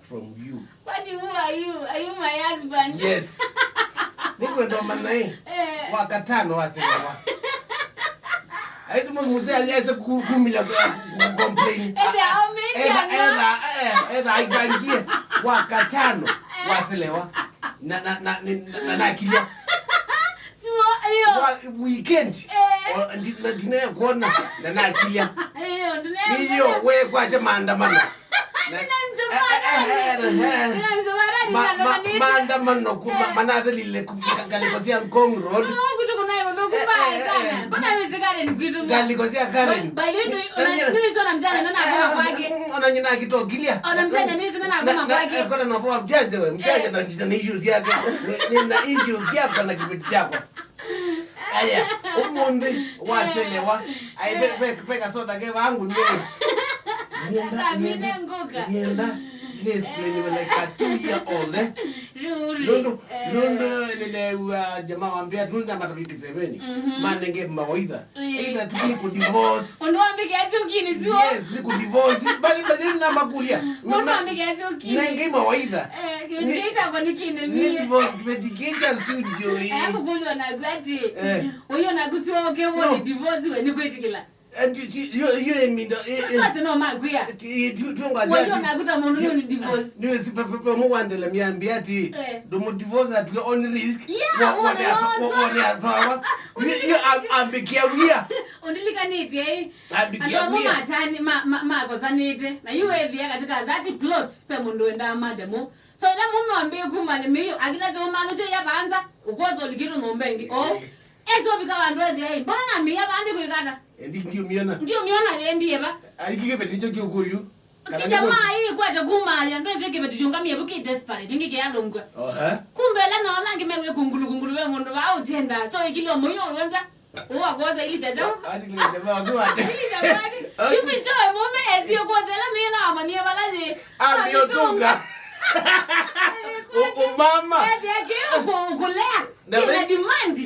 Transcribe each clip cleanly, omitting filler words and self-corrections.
from you. What who are you? Are you my husband? Yes. Nikwenda manai. Wakatano wasema. Aizo mzee alianza kumila complain. Eda aigangie wakatano waselewa. Na akilia. Weekend ndine kuona na akilia. Hiyo wewe kwaje maandamano. Maandamano manade lile kugalikosia Ngong Road. Galikosia Karen. Ona nyina kitogilia. Kuna napoa mjaje na ndina issues yake. Nina issues yako na kibeti chako. Aya, umundi waselewa. Peka soda ke wangu ndio. Nienda. Please play like a 2-year-old. Lundo lile jamaa waambia tunda matapiki 7. Manenge mawaidha. Either tuko divorce. Unaambia ukini sio? Yes, niko divorce. Bali na makulia. Unaambia ukini. Nenge mawaidha. Ngeita kwa nikine mimi. Divorce medication studio hii. Hapo kulio na gwati. Oyo na kusiwa okewo divorce we nikwetikila. And you mean that's no magwia. Oyo na kuta mundu yo ni divorce. Niwe sipepe muwandele miambia ati do mu divorce at your own risk. What you ambikia wia. Ondilika niti Ambikia wia. Matani mako sanite. Na you have ya katika that plot pe mundu enda mademo. So ina mume wambie kumane miyo akina zo manu che yabanza ukozo likiru nombengi. Oh. Ezo bika bandwezi yai. Bana miya bandi kuikata. Ndio miona. Ndio miona ndiye ba. Aikike beticho kyokulyu. Jamaa hii kwaje kumali ndweze ke betijunga miye buki desperate ngike yalongwa. Kumbe la naona ngimewe kungulu we mundu ba utenda. So ikilo moyo wenza uwa kwanza ili jaja. Ati ile jamaa kwa. Ili jamaa. Kimi show mume ezio kwanza la mimi na amania balaje. Amiotunga. Mama. Eti yake ukulea. Ina demand.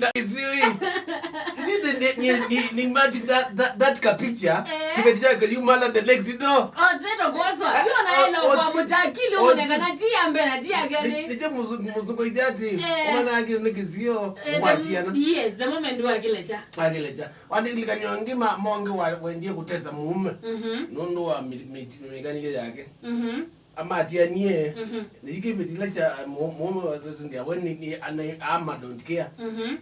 Ni imagine that picture. Kibeticha kwa you mala the next door. Zeto kwaswa. Hiyo na yeye kwa mutakili unengana tia mbele tia gani. Nije muzungu izati. Unaona yake nikizio mwatiana. Yes, the moment wa kilecha. Akilecha. Wandilika nyongima monge wendie kutesa mume. Nondo wa miganile yake. Ama Athiani nikibetila cha mume wazindia when ama don't care.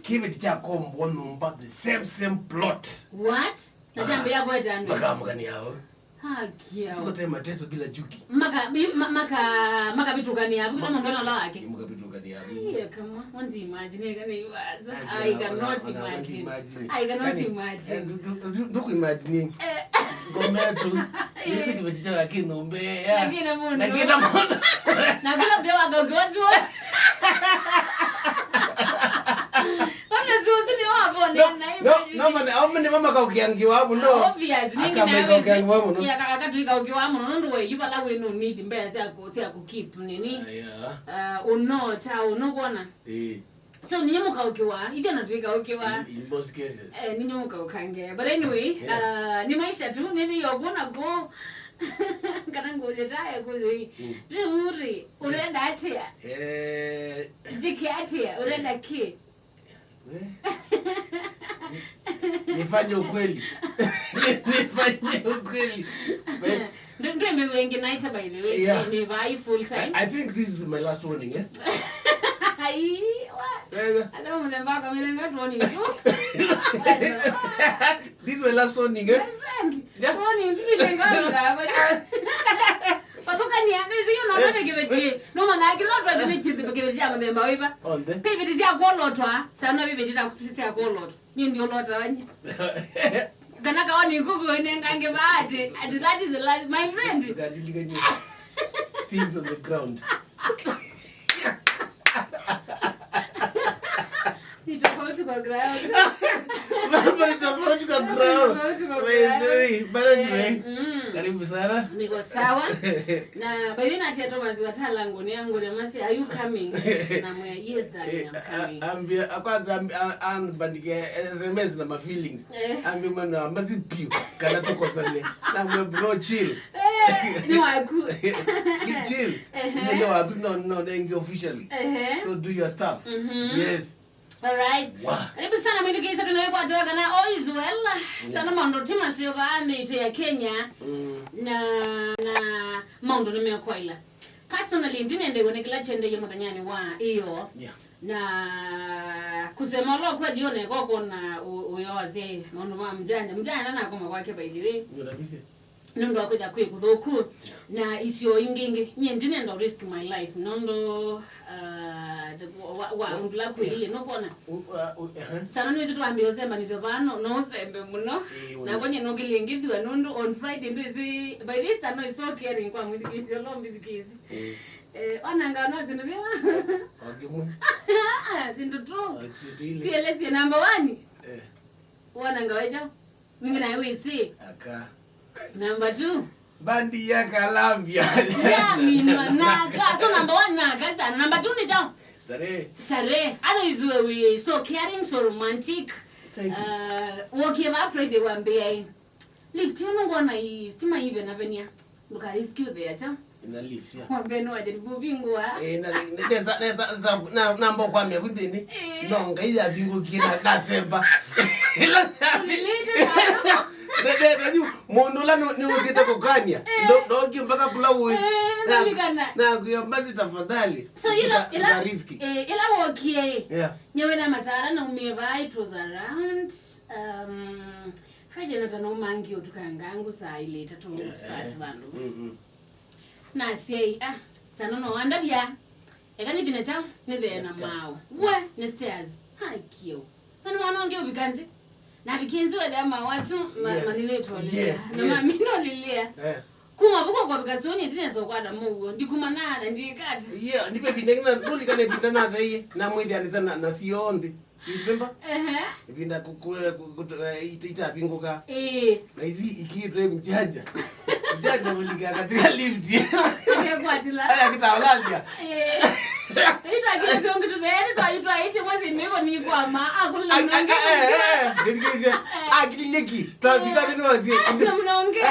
Kibeticha kombo number the same plot. What? Najambo yako etando. Makamukani yao. Hakia. Sikote mateso bila chuki. Maka bitukani yabo kama ndona la yake. Maka bitukani yabo. Yeah, come on. Want to imagine kana iwaza. I cannot imagine. Nduku imagine. Gometo. Yiki kibeticha yake nombe ya. Nakina mundu. Nakula mdewa gogozi wote. No, mama kaukiangiwa hapo ndo. Obvious ningi nawe. Ya kakatuika ukiwa hapo ndo we yuba la we no need mbele ya keep nini? Unocha unokona. So ninyomuka ukiwa, hivyo natuika ukiwa. In most cases. Ninyomuka ukange. But anyway, ni maisha tu nini yobona go. Kana ngoletaye kule. Ruri, urenda atia. Jiki atia, urenda ki. Nifanye ukweli. Ndio mwengi naita by the way. Ni vai full time. I think this is my last warning, eh? Ai, what? I don't remember coming last warning. This is my last warning, eh? My friend. Warning tu ninganga. Patoka ni amezi yo na bade kibeti. No mana akilo twa tini chizi kibeti ya mbemba wiba. Onde. Kibeti ya kolotwa. Sana bibeti ya kusisi ya kolotwa. Ni ndio lota wanya. Kana kawani kuku inengange baate. And that is the last my friend. Things on the ground. Nitofauti kwa ground. Mama nitofauti kwa ground. Wewe bado karibu sana. Niko sawa. Na baina ati Thomas watala ngoni yangu na Mercy, are you coming? Na mwe yes darling, I'm coming. Ambia kwanza ambandike SMS na my feelings. Ambia mwana Mercy piu kana toko sane. Na mwe bro chill. No, I could. Chill. No, I could not name you officially. So do your stuff. Yes. All right. Wow. Hebu sana mwili kisa tunawekwa toka na all is well. Sana mando tima sio baame ito ya Kenya. Na mando nimekuwa ila. Personally ndinende wonekela chende yo makanyani wa iyo. Yeah. Na kusema lo kwa jione koko na uyoze mando mjanja na koma kwake by the way. Nondo akwenda kwe kudhoku na isio ingingi nye ndinenda risk my life nondo wa undula kwe ile no kona sana nizo tuambio zemba nizo bano no sembe muno na kwenye nongilengithwa nondo on Friday busy by this time is so caring kwa mwiti lo mbizikizi onanga no zindu ziwa wakimu zindu tu sielezi number 1 wananga weja mingina yewisi aka number 2 bandi ya Kalambia yeah minwa naga so number 1 naga sana number 2 ni jao sare otherwise we so caring so romantic wokie ba afraid they were be lift you know gonna stima even avenia look at rescue there cha ina lift ya wambeno waje bubingwa na nambo kwa mia bundini nonga ila bingo kina nasemba Ndio mondula ni ukita kokania ndo mpaka kula uwe na kuyambazi tafadhali so ila riski ila wokie yeah nyewe na masara na umeva it was around Friday na mangi utukangangu saa ile tatu fast bandu na sei Stano no anda bia ekani vinacha ni the na mao we ne stairs hakio nani wanonge ubikanzi na bikinzi wa dama watu manileto na mami no lilia kuma buko kwa bikazoni tinezo kwa da mugo ndikumanana ndikati yeah ndipe bindengna ndoli kane bindana dhai na mwidi anizana na siondi remember ibinda ita bingoka na hizi ikitwe mjanja muliga katika lift kwatila aya kitawalalia ita kile songo tubere kwa itwa ite mwezi nipo ni kwa ma akula mnange ndikizia akilileki tabika ninozi mnange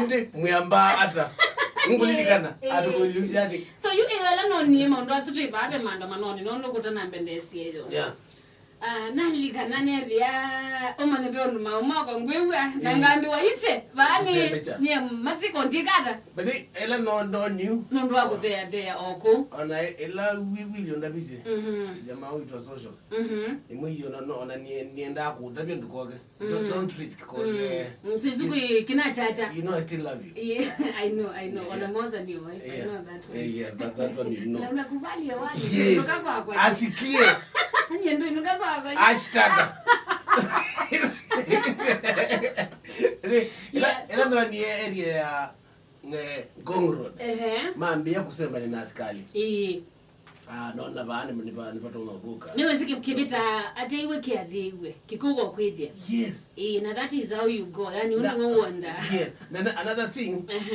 ndi muyamba ata ngulilikana atukulujani so you ela no ni mondo asitu ibabe manda manoni nondo kutana mbendesi ejo yeah nalika nane bya omane byo nduma kwa ngwewe nangambi waise bani ni matsiko ndikada but ela no new nondo wako there oko ona ela wiwili ndabise jamaa uitwa social imwe no ona nienda kutabia ndikoke don't risk cause sisuku kina chacha you know I still love you yeah I know on a more than you I know that way yeah that's what you know na unakubali wali kutoka kwako asikie Yendo inuka kwako hashtag ila ndo ni area ya Ngong Road maambia kusema ni askari naona bana nipata unavuka niwe sikipita ate iwe kiathiwe kikugo kwithia yes na that is how you go yani uni wonder yeah another thing